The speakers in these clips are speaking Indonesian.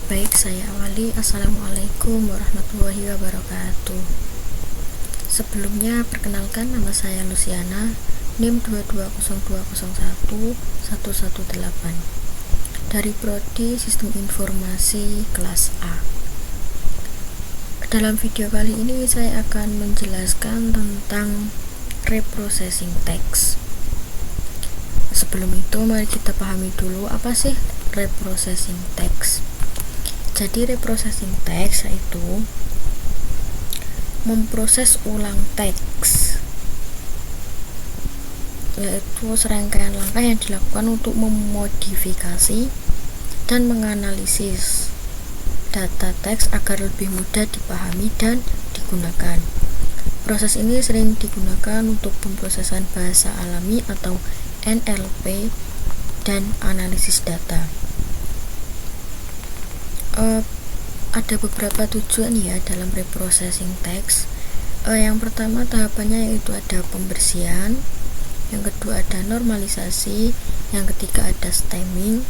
Baik, saya awali. Assalamualaikum warahmatullahi wabarakatuh. Sebelumnya, perkenalkan, nama saya Luciana, NIM 220201118 dari Prodi Sistem Informasi kelas A. Dalam video kali ini saya akan menjelaskan tentang reprocessing text. Sebelum itu, mari kita pahami dulu apa sih reprocessing text. Jadi reprocessing text yaitu memproses ulang teks, yaitu serangkaian langkah yang dilakukan untuk memodifikasi dan menganalisis data teks agar lebih mudah dipahami dan digunakan. Proses ini sering digunakan untuk pemrosesan bahasa alami atau NLP dan analisis data. Ada beberapa tujuan ya dalam reprocessing text. Yang pertama tahapannya yaitu ada pembersihan, yang kedua ada normalisasi, yang ketiga ada stemming,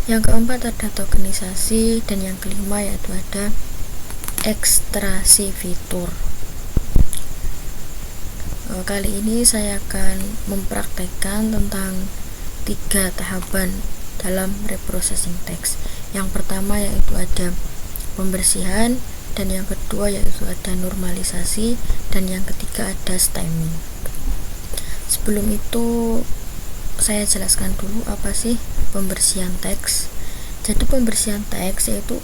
yang keempat ada tokenisasi, dan yang kelima yaitu ada ekstraksi fitur. Kali ini saya akan mempraktekkan tentang 3 tahapan dalam reprocessing text. Yang pertama yaitu ada pembersihan, dan yang kedua yaitu ada normalisasi, dan yang ketiga ada stemming. Sebelum itu saya jelaskan dulu apa sih pembersihan teks. Jadi pembersihan teks yaitu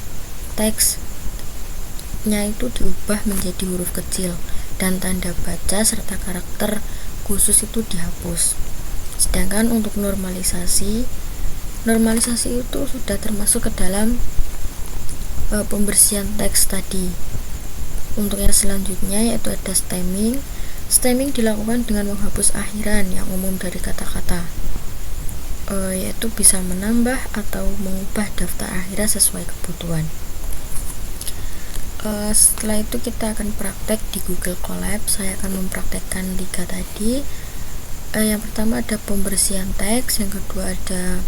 teksnya itu diubah menjadi huruf kecil dan tanda baca serta karakter khusus itu dihapus. Sedangkan untuk normalisasi itu sudah termasuk ke dalam pembersihan teks tadi. Untuk yang selanjutnya yaitu ada stemming. Stemming dilakukan dengan menghapus akhiran yang umum dari kata-kata, yaitu bisa menambah atau mengubah daftar akhiran sesuai kebutuhan. Setelah itu kita akan praktek di Google Colab. Saya akan mempraktekkan 3 tadi. Yang pertama ada pembersihan teks, yang kedua ada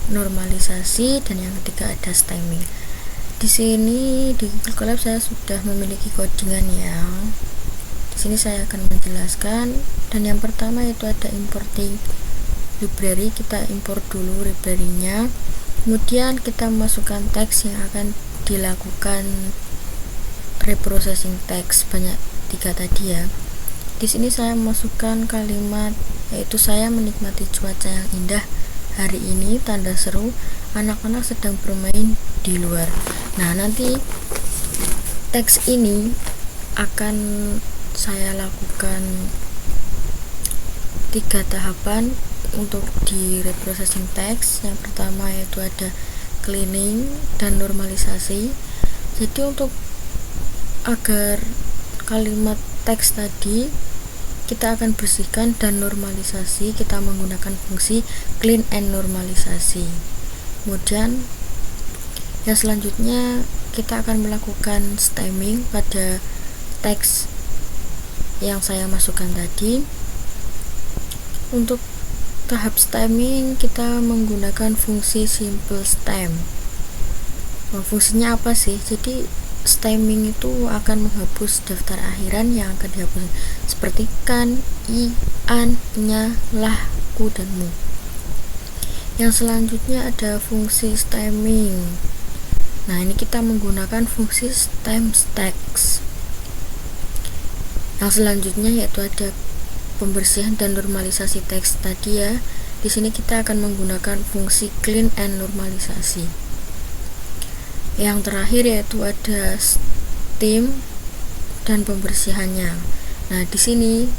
normalisasi, dan yang ketiga ada stemming. Di sini di Google Colab saya sudah memiliki codingan ya. Di sini saya akan menjelaskan, dan yang pertama itu ada importing library. Kita import dulu library-nya. Kemudian kita masukkan teks yang akan dilakukan reprocessing text, banyak 3 tadi ya. Di sini saya masukkan kalimat yaitu saya menikmati cuaca yang indah hari ini, tanda seru, anak-anak sedang bermain di luar. Nah, nanti teks ini akan saya lakukan 3 tahapan untuk di reprocessing text. Yang pertama yaitu ada cleaning dan normalisasi. Jadi untuk agar kalimat teks tadi kita akan bersihkan dan normalisasi, kita menggunakan fungsi clean and normalisasi. Kemudian yang selanjutnya kita akan melakukan stemming pada teks yang saya masukkan tadi. Untuk tahap stemming kita menggunakan fungsi simple stem. Fungsinya apa sih? Jadi stemming itu akan menghapus daftar akhiran yang akan dihapus, seperti kan, i, an, nya, lah, ku, dan mu. Yang selanjutnya ada fungsi stemming. Nah, ini kita menggunakan fungsi stem text. Yang selanjutnya yaitu ada pembersihan dan normalisasi teks tadi ya. Di sini kita akan menggunakan fungsi clean and normalisasi. Yang terakhir yaitu ada stem dan pembersihannya. Nah, di sini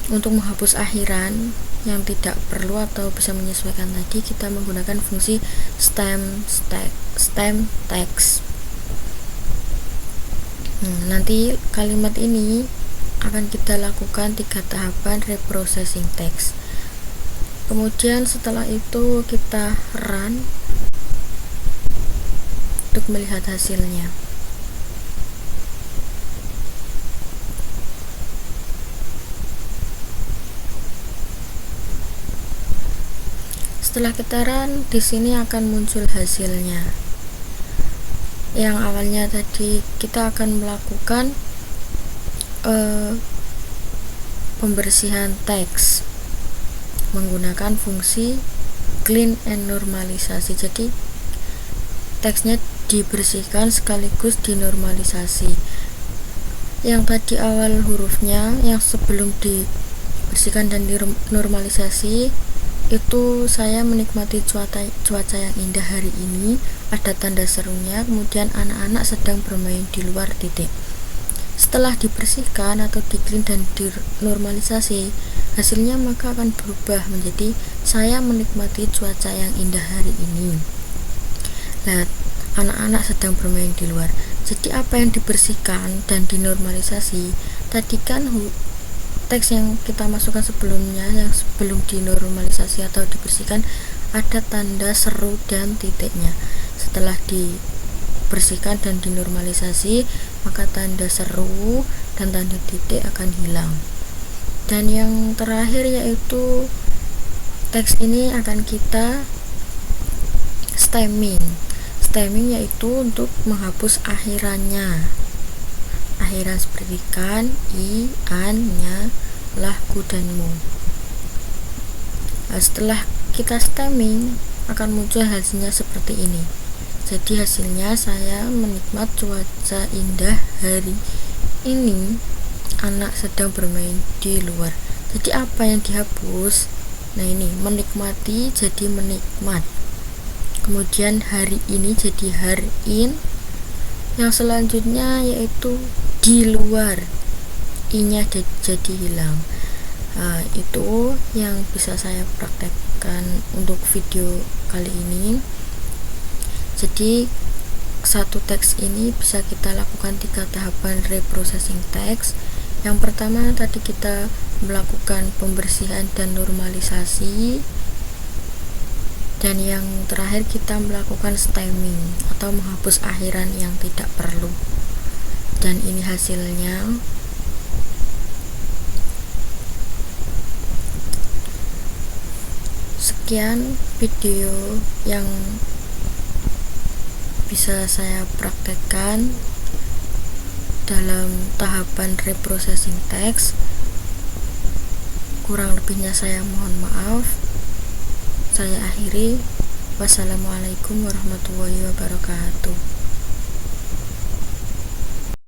untuk menghapus akhiran yang tidak perlu atau bisa menyesuaikan tadi, kita menggunakan fungsi stem text. Nanti kalimat ini akan kita lakukan 3 tahapan reprocessing text. Kemudian setelah itu kita run untuk melihat hasilnya. Setelah kita run, di sini akan muncul hasilnya. Yang awalnya tadi kita akan melakukan pembersihan teks menggunakan fungsi clean and normalisasi. Jadi teksnya dibersihkan sekaligus dinormalisasi. Yang tadi awal hurufnya yang sebelum dibersihkan dan dinormalisasi itu saya menikmati cuaca yang indah hari ini, ada tanda serunya, kemudian anak-anak sedang bermain di luar titik. Setelah dibersihkan atau di-clean dan dinormalisasi, hasilnya maka akan berubah menjadi saya menikmati cuaca yang indah hari ini. Nah, anak-anak sedang bermain di luar. Jadi apa yang dibersihkan dan dinormalisasi? Tadi kan teks yang kita masukkan sebelumnya, yang sebelum dinormalisasi atau dibersihkan, ada tanda seru dan titiknya. Setelah dibersihkan dan dinormalisasi, maka tanda seru dan tanda titik akan hilang. Dan yang terakhir yaitu teks ini akan kita stemming. Stemming yaitu untuk menghapus akhirannya. Akhiran seperti kan, i, an, nya, lah, ku, dan mu. Nah, setelah kita stemming akan muncul hasilnya seperti ini. Jadi hasilnya saya menikmati cuaca indah hari ini, anak sedang bermain di luar. Jadi apa yang dihapus? Nah ini, menikmati jadi menikmat. Kemudian hari ini jadi hari in. Yang selanjutnya yaitu di luar, i-nya jadi hilang. Itu yang bisa saya praktekkan untuk video kali ini. Jadi satu teks ini bisa kita lakukan 3 tahapan reprocessing teks. Yang pertama tadi kita melakukan pembersihan dan normalisasi, dan yang terakhir kita melakukan stemming atau menghapus akhiran yang tidak perlu. Dan ini hasilnya. Sekian video yang bisa saya praktekkan dalam tahapan reprocessing teks. Kurang lebihnya saya mohon maaf. Saya akhiri. Wassalamualaikum warahmatullahi wabarakatuh.